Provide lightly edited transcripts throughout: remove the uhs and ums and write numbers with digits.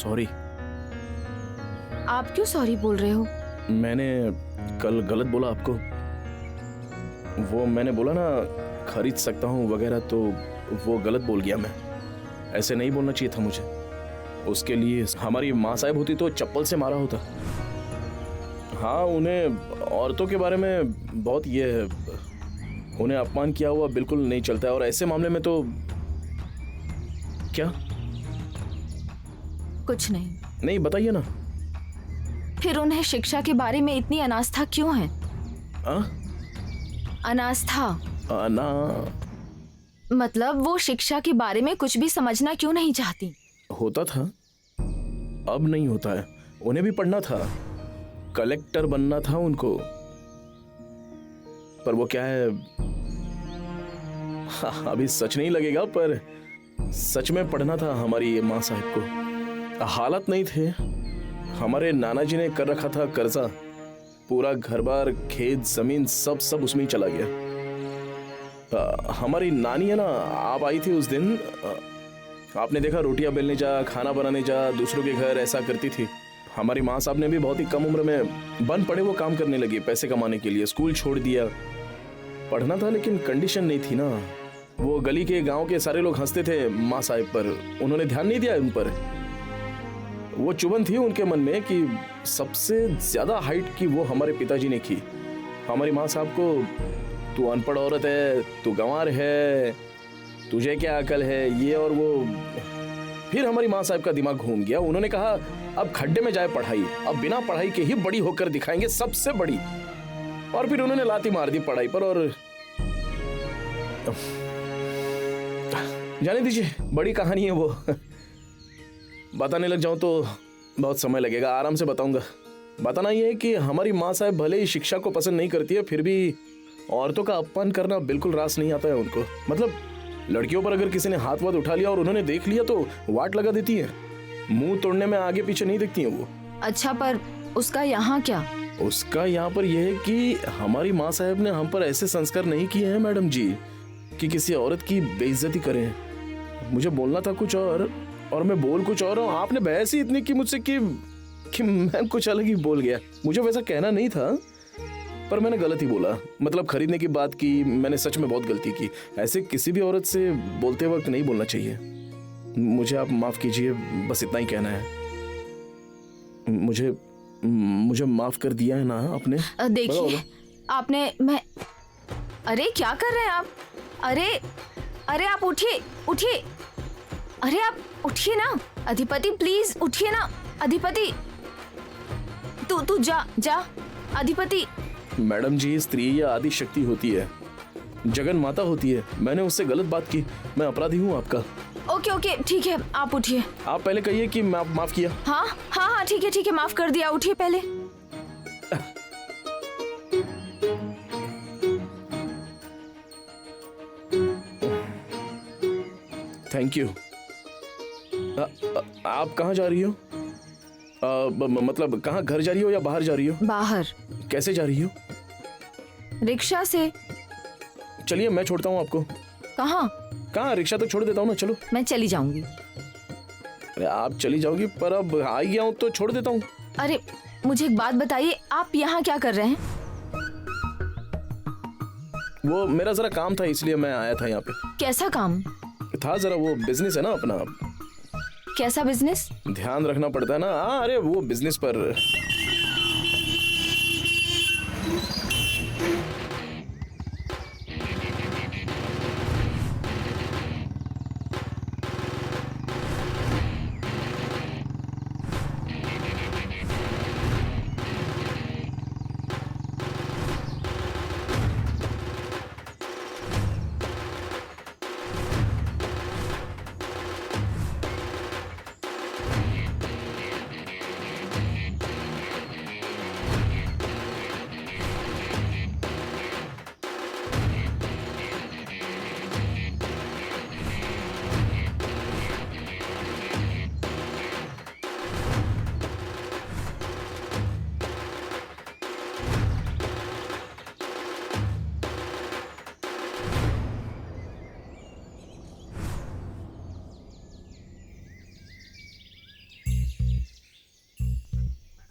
Sorry. आप क्यों sorry बोल रहे हो? मैंने कल गलत बोला आपको। वो मैंने बोला ना खरीद सकता हूँ वगैरह, तो वो गलत बोल गया मैं। ऐसे नहीं बोलना चाहिए था मुझे। उसके लिए हमारी माँ साहब होती तो चप्पल से मारा होता। हाँ, उन्हें औरतों के बारे में बहुत ये है, उन्हें अपमान किया हुआ बिल्कुल नहीं चलता है। और ऐसे मामले में तो क्या? कुछ नहीं। नहीं, बताइए ना। फिर उन्हें शिक्षा के बारे में इतनी अनास्था क्यों है? अनास्था ना मतलब वो शिक्षा के बारे में कुछ भी समझना क्यों नहीं चाहती? होता था, अब नहीं होता है। उन्हें भी पढ़ना था, कलेक्टर बनना था उनको। पर वो क्या है, अभी सच नहीं लगेगा पर सच में पढ़ना था हमारी माँ साहब को। हालात नहीं थे। हमारे नाना जी ने कर रखा था कर्जा, पूरा घर बार खेत जमीन सब उसमें ही चला गया। हमारी नानी है ना, आप आई थी उस दिन, आपने देखा रोटियां बेलने जा, खाना बनाने जा, दूसरों के घर, ऐसा करती थी। हमारी माँ साहब ने भी बहुत ही कम उम्र में बन पड़े वो काम करने लगी पैसे कमाने के लिए। स्कूल छोड़ दिया। पढ़ना था लेकिन कंडीशन नहीं थी ना। वो गली के गांव के सारे लोग हंसते थे माँ साहब पर, उन्होंने ध्यान नहीं दिया उन पर। वो चुभन थी उनके मन में कि सबसे ज्यादा हाइट की वो हमारे पिताजी ने की। हमारी माँ साहब को, तू अनपढ़ औरत है, तू गंवार है, तुझे क्या अकल है, ये और वो। फिर हमारी माँ साहब का दिमाग घूम गया। उन्होंने कहा अब खड्डे में जाए पढ़ाई, अब बिना पढ़ाई के ही बड़ी होकर दिखाएंगे, सबसे बड़ी। और फिर उन्होंने लाती मार दी पढ़ाई पर। और जाने दीजिए, बड़ी कहानी है वो। बताने लग जाऊं तो बहुत समय लगेगा, आराम से बताऊंगा। बताना यह है कि हमारी माँ साहब भले ही शिक्षा को पसंद नहीं करती है, फिर भी औरतों का अपमान करना बिल्कुल रास नहीं आता है उनको। मतलब लड़कियों पर अगर किसी ने हाथ वाथ उठा लिया और उन्होंने देख लिया तो वाट लगा देती है, मुंह तोड़ने में आगे पीछे नहीं देखती है वो। अच्छा, पर उसका यहाँ क्या? उसका यहाँ पर यह है कि हमारी माँ साहब ने हम पर ऐसे संस्कार नहीं किए हैं मैडम जी कि किसी औरत की बेइज्जती करें। मुझे बोलना था कुछ और मैं बोल कुछ और। आपने बहस ही इतनी की मुझसे कि मैं कुछ अलग ही बोल गया। मुझे वैसा कहना नहीं था, पर मैंने गलत ही बोला। मतलब खरीदने की बात की, मैंने सच में बहुत गलती की। ऐसे किसी भी औरत से बोलते वक्त नहीं बोलना चाहिए। मुझे आप माफ कीजिए, बस इतना ही कहना है। मुझे माफ कर दिया है ना आपने? देखिए आपने, अरे क्या कर रहे हैं आप? अरे आप उठिए। अरे आप उठिए ना अधिपति, प्लीज उठिए ना अधिपति। तू जा अधिपति। मैडम जी, स्त्री या आदि शक्ति होती है, जगन माता होती है। मैंने उससे गलत बात की, मैं अपराधी हूँ आपका। ओके ठीक है, आप उठिए। आप पहले कहिए कि मैं माफ किया। हाँ ठीक है, माफ कर दिया। उठिए पहले। Thank you. आप कहाँ जा रही हो? मतलब कहाँ, घर जा रही हो या बाहर जा रही हो? बाहर। कैसे जा रही हो? रिक्शा से। चलिए मैं छोड़ता हूँ आपको। कहाँ? रिक्शा तक छोड़ देता हूँ ना, चलो। मैं चली जाऊंगी। अरे आप चली जाओगी, पर अब आ गया हूँ तो छोड़ देता हूँ। अरे मुझे एक बात बताइए, आप यहाँ क्या कर रहे हैं? वो मेरा जरा काम था, इसलिए मैं आया था यहाँ पे। कैसा काम था? जरा वो बिजनेस है ना अपना। कैसा बिजनेस? ध्यान रखना पड़ता है ना। अरे वो बिजनेस पर।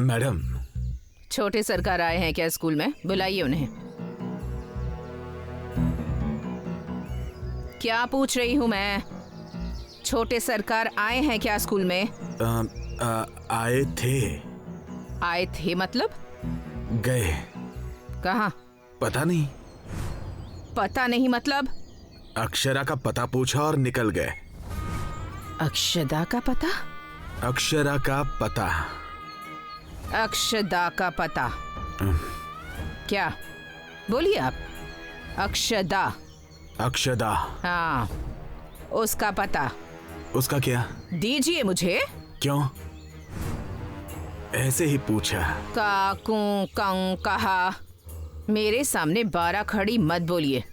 मैडम, छोटे सरकार आए हैं क्या स्कूल में? बुलाइए उन्हें। क्या पूछ रही हूँ मैं? छोटे सरकार आए हैं क्या स्कूल में? आए थे। आए थे मतलब? गए। कहाँ? पता नहीं। पता नहीं मतलब? अक्षरा का पता पूछा और निकल गए। अक्षदा का पता? अक्षरा का पता। अक्षदा का पता क्या? बोलिए आप। अक्षदा। अक्षदा। हाँ, उसका पता। उसका क्या? दीजिए मुझे। क्यों? ऐसे ही पूछा। काकू कंग कहा। मेरे सामने 12 खड़ी मत बोलिए।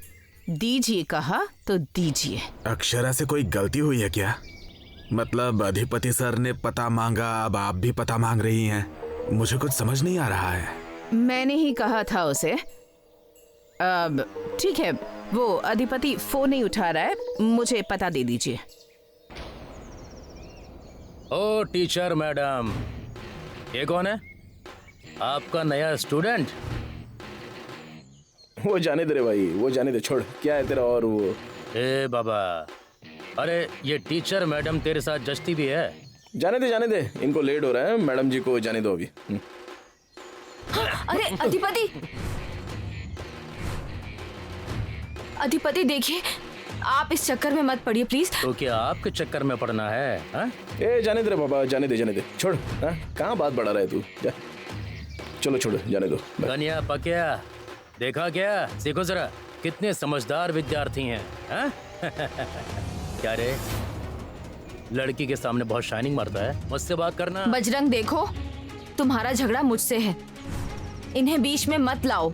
दीजिए कहा तो दीजिए। अक्षरा से कोई गलती हुई है क्या? मतलब अधिपति सर ने पता मांगा, अब आप भी पता मांग रही हैं। मुझे कुछ समझ नहीं आ रहा है। मैंने ही कहा था उसे। अब ठीक है, वो अधिपति फोन नहीं उठा रहा है, मुझे पता दे दीजिए। ओ टीचर मैडम, ये कौन है? आपका नया स्टूडेंट? वो जाने दे रे भाई, वो जाने दे, छोड़। क्या है तेरा? और वो ए बाबा, अरे ये टीचर मैडम तेरे साथ जस्ती भी है? जाने दे, जाने दे। इनको लेट हो रहा है, मैडम जी को जाने दो अभी। अरे अधिपति, अधिपति देखिए, आप इस चक्कर में मत पड़िए प्लीज। तो क्या आपके चक्कर में पड़ना है? हाँ? ए जाने दे रे बाबा, जाने दे, जाने दे, छोड़। हाँ, कहाँ बात बढ़ा रहा है तू? जा, चलो छोड़ो, जाने दो। कन्या पकिया, देखा क्या? सीखो जरा, कितने समझदार विद्यार्थी हैं। हाँ? क्या रे, लड़की के सामने बहुत शाइनिंग मारता है? मुझसे बात करना। बजरंग देखो, तुम्हारा झगड़ा मुझसे है, इन्हें बीच में मत लाओ।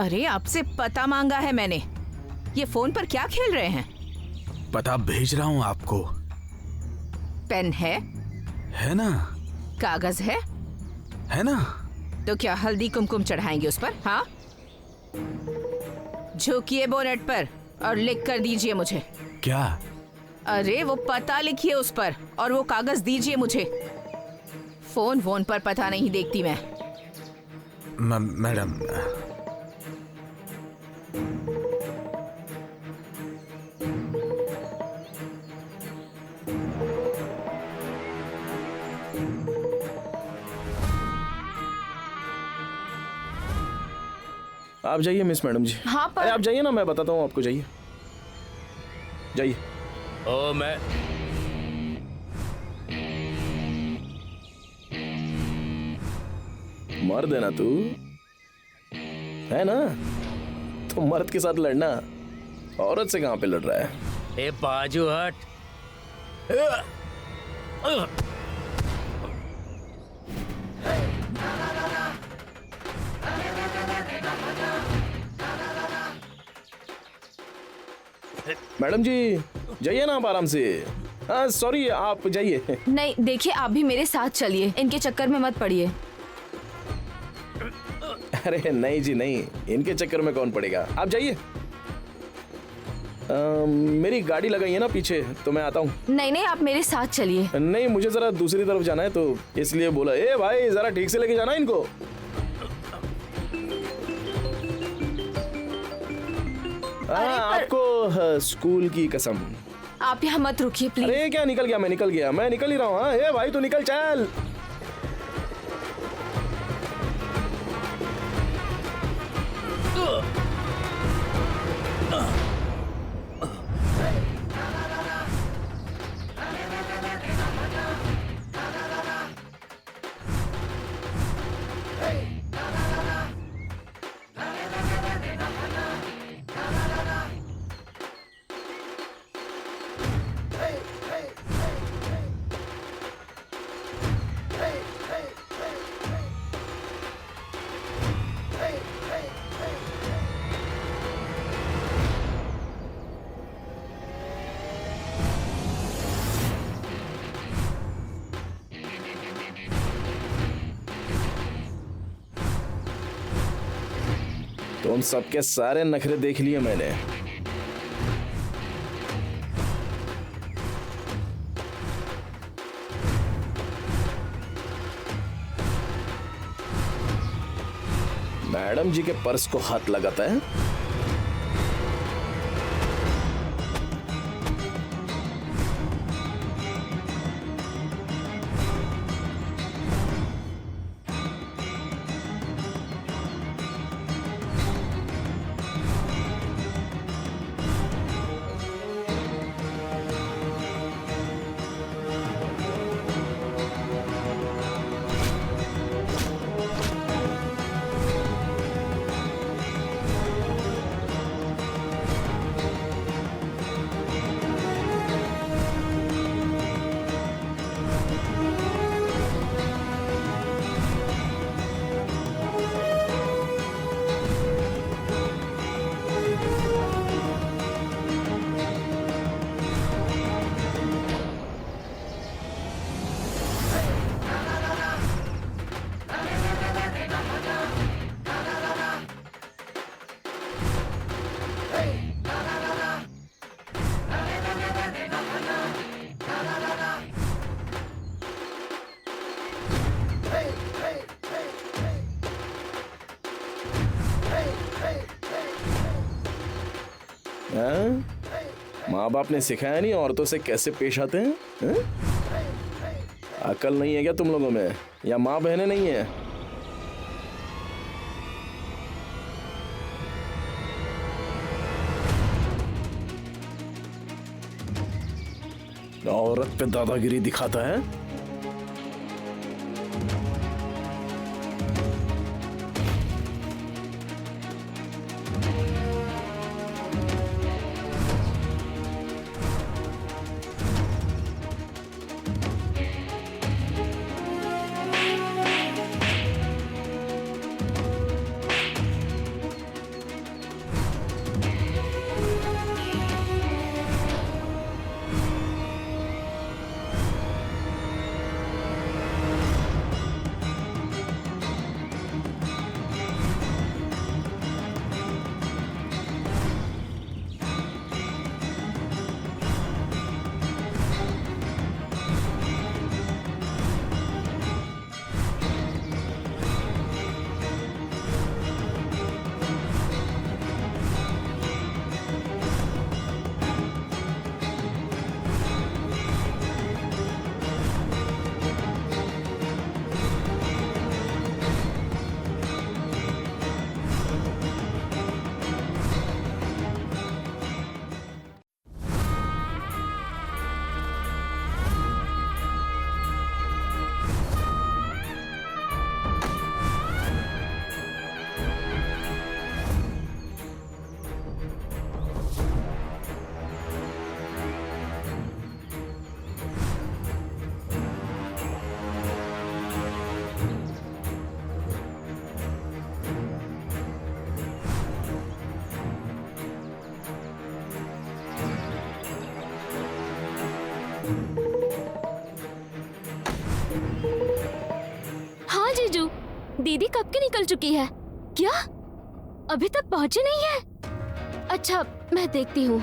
अरे आपसे पता मांगा है मैंने, ये फोन पर क्या खेल रहे हैं? पता भेज रहा हूँ आपको। पेन है ना? कागज है ना? तो क्या हल्दी कुमकुम चढ़ाएंगे उस पर? हाँ, झुकिए बोनेट पर और लिख कर दीजिए मुझे। क्या? अरे वो पता लिखिए उस पर और वो कागज दीजिए मुझे। फोन पर पता नहीं देखती मैं। मैडम, आप जाइए मिस मैडम जी। हाँ पर अरे आप जाइए ना, मैं बताता हूँ आपको। जाइए जाइए। ओ मैं मर्द है ना तू, है ना? तो मर्द के साथ लड़ना, औरत से कहाँ पे लड़ रहा है? ए बाजू हट। मैडम जी जाइए ना आप आराम से। हाँ सॉरी, आप जाइए। नहीं, देखिए आप भी मेरे साथ चलिए, इनके चक्कर में मत पड़िए। अरे नहीं जी नहीं, इनके चक्कर में कौन पड़ेगा, आप जाइए। मेरी गाड़ी लगाई है ना पीछे, तो मैं आता हूँ। नहीं नहीं, आप मेरे साथ चलिए। नहीं, मुझे जरा दूसरी तरफ जाना है, तो इसलिए बोला। ए भाई जरा ठीक से लेके जाना इनको। आपको स्कूल की कसम। आप यहाँ मत रुकिए प्लीज। अरे क्या निकल गया? मैं निकल गया, मैं निकल ही रहा हूँ। हाँ, ए भाई तो निकल, चल। तुम सबके सारे नखरे देख लिए मैंने। मैडम जी के पर्स को हाथ लगाता है। माँ बाप ने सिखाया नहीं औरतों से कैसे पेश आते हैं, हैं? अकल नहीं है क्या तुम लोगों में, या माँ बहनें नहीं है? औरत पे दादागिरी दिखाता है। हाँ जीजू, दीदी कब की निकल चुकी है? क्या अभी तक पहुंची नहीं है? अच्छा, मैं देखती हूँ।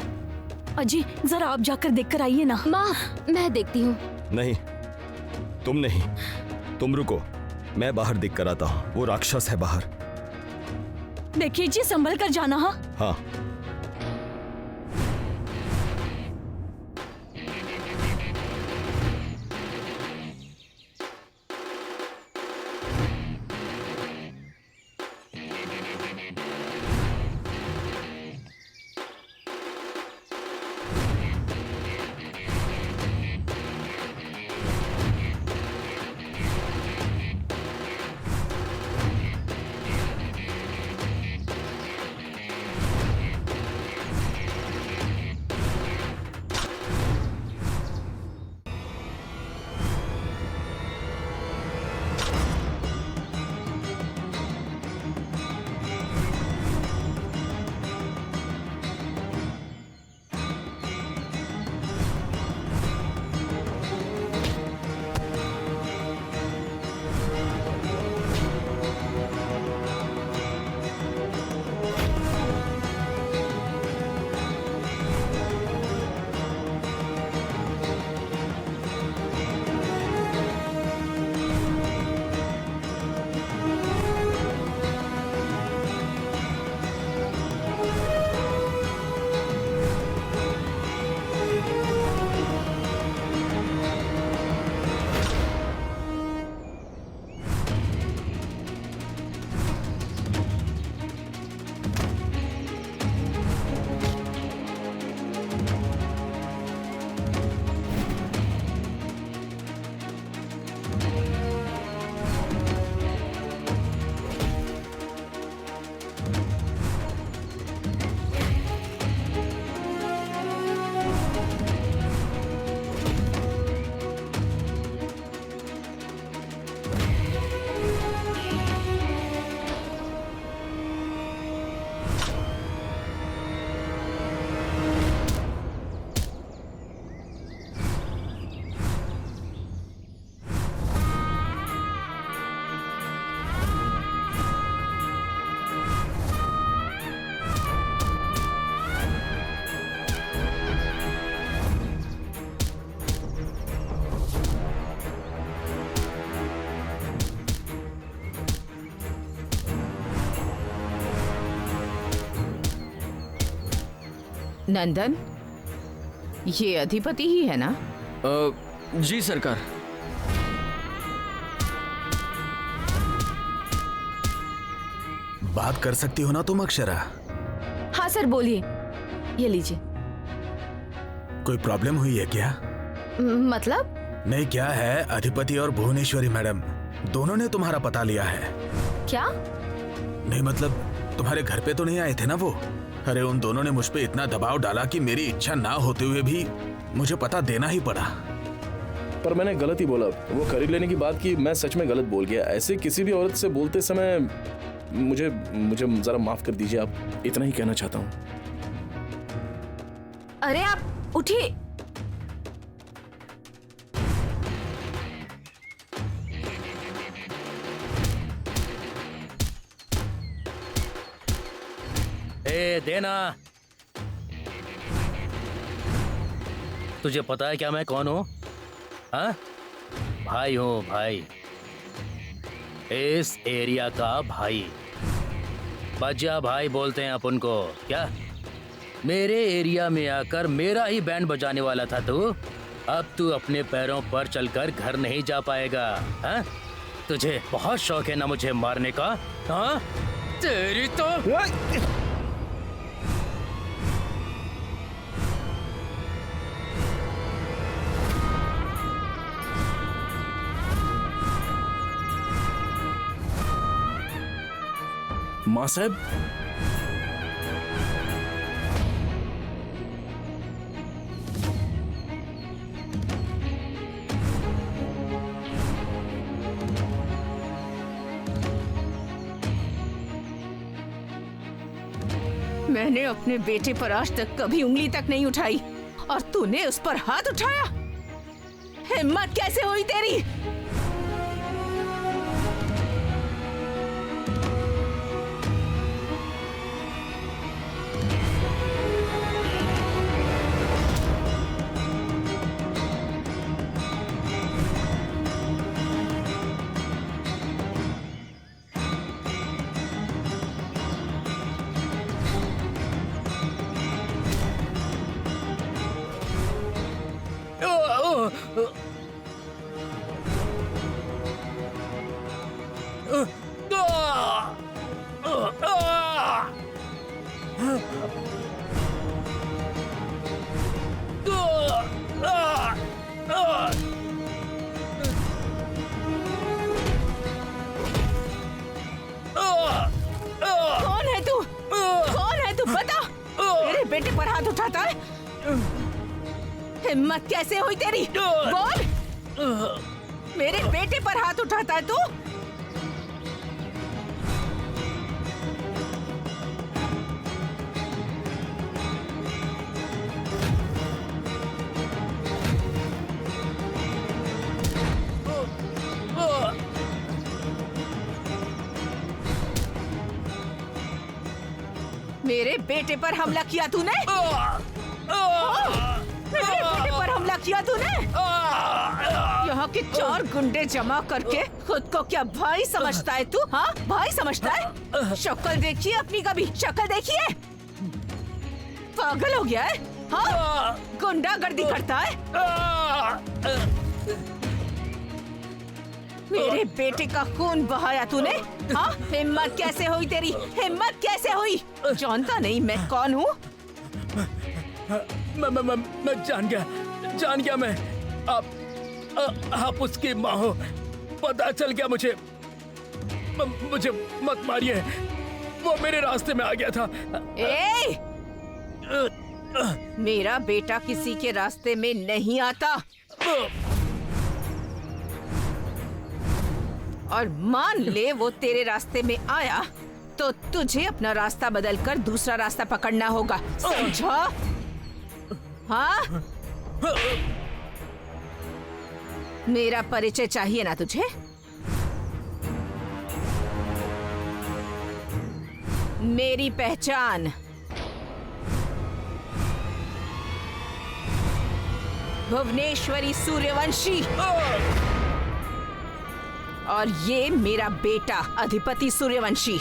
अजी जरा आप जाकर देखकर आइए ना। माँ, मैं देखती हूँ। नहीं, तुम नहीं, तुम रुको, मैं बाहर देख कर आता हूँ। वो राक्षस है बाहर। देखिए जी, संभल कर जाना। हाँ। नंदन, ये अधिपति ही है ना? जी सरकार। बात कर सकती हो ना तुम अक्षरा? हाँ सर, बोलिए। ये लीजिए। कोई प्रॉब्लम हुई है क्या? मतलब? नहीं, क्या है, अधिपति और भुवनेश्वरी मैडम दोनों ने तुम्हारा पता लिया है। क्या? नहीं मतलब तुम्हारे घर पे तो नहीं आए थे ना वो? अरे उन दोनों ने मुझ पे इतना दबाव डाला कि मेरी इच्छा ना होते हुए भी मुझे पता देना ही पड़ा। पर मैंने गलत ही बोला। वो खरीद लेने की बात की, मैं सच में गलत बोल गया। ऐसे किसी भी औरत से बोलते समय मुझे जरा माफ कर दीजिए, आप। इतना ही कहना चाहता हूँ। अरे आप उठिए। देना। तुझे पता है क्या मैं कौन हूँ? हाँ, भाई हूँ, भाई। इस एरिया का भाई। बजा भाई बोलते हैं अपन को। क्या मेरे एरिया में आकर मेरा ही बैंड बजाने वाला था तू? अब तू अपने पैरों पर चलकर घर नहीं जा पाएगा। हाँ, तुझे बहुत शौक है ना मुझे मारने का? हाँ, तेरी तो माँ साहब, मैंने अपने बेटे पर आज तक कभी उंगली तक नहीं उठाई और तूने उस पर हाथ उठाया। हिम्मत कैसे हुई तेरी? कौन है तू? कौन है तू? बता। मेरे बेटे पर हाथ उठाता है? हिम्मत कैसे हुई तेरी? बोल। मेरे बेटे पर हाथ उठाता है तू? मेरे बेटे पर हमला किया तूने? मेरे बेटे पर हमला किया तूने? यहाँ के 4 गुंडे जमा करके खुद को क्या भाई समझता है तू? हाँ, भाई समझता है? शक्ल देखिए अपनी, कभी शक्ल देखिए। पागल हो गया है? हाँ, गुंडागर्दी करता है। मेरे बेटे का खून बहाया तूने? हाँ, हिम्मत कैसे हुई तेरी? हिम्मत कैसे हुई? जानता नहीं मैं कौन हूँ? मैं जान गया मैं। आप उसकी माँ हो। पता चल गया मुझे। मुझे मत मारिए, वो मेरे रास्ते में आ गया था। मेरा बेटा किसी के रास्ते में नहीं आता। और मान ले वो तेरे रास्ते में आया तो तुझे अपना रास्ता बदलकर दूसरा रास्ता पकड़ना होगा, समझा? हाँ? मेरा परिचय चाहिए ना तुझे? मेरी पहचान भुवनेश्वरी सूर्यवंशी, और ये मेरा बेटा अधिपति सूर्यवंशी।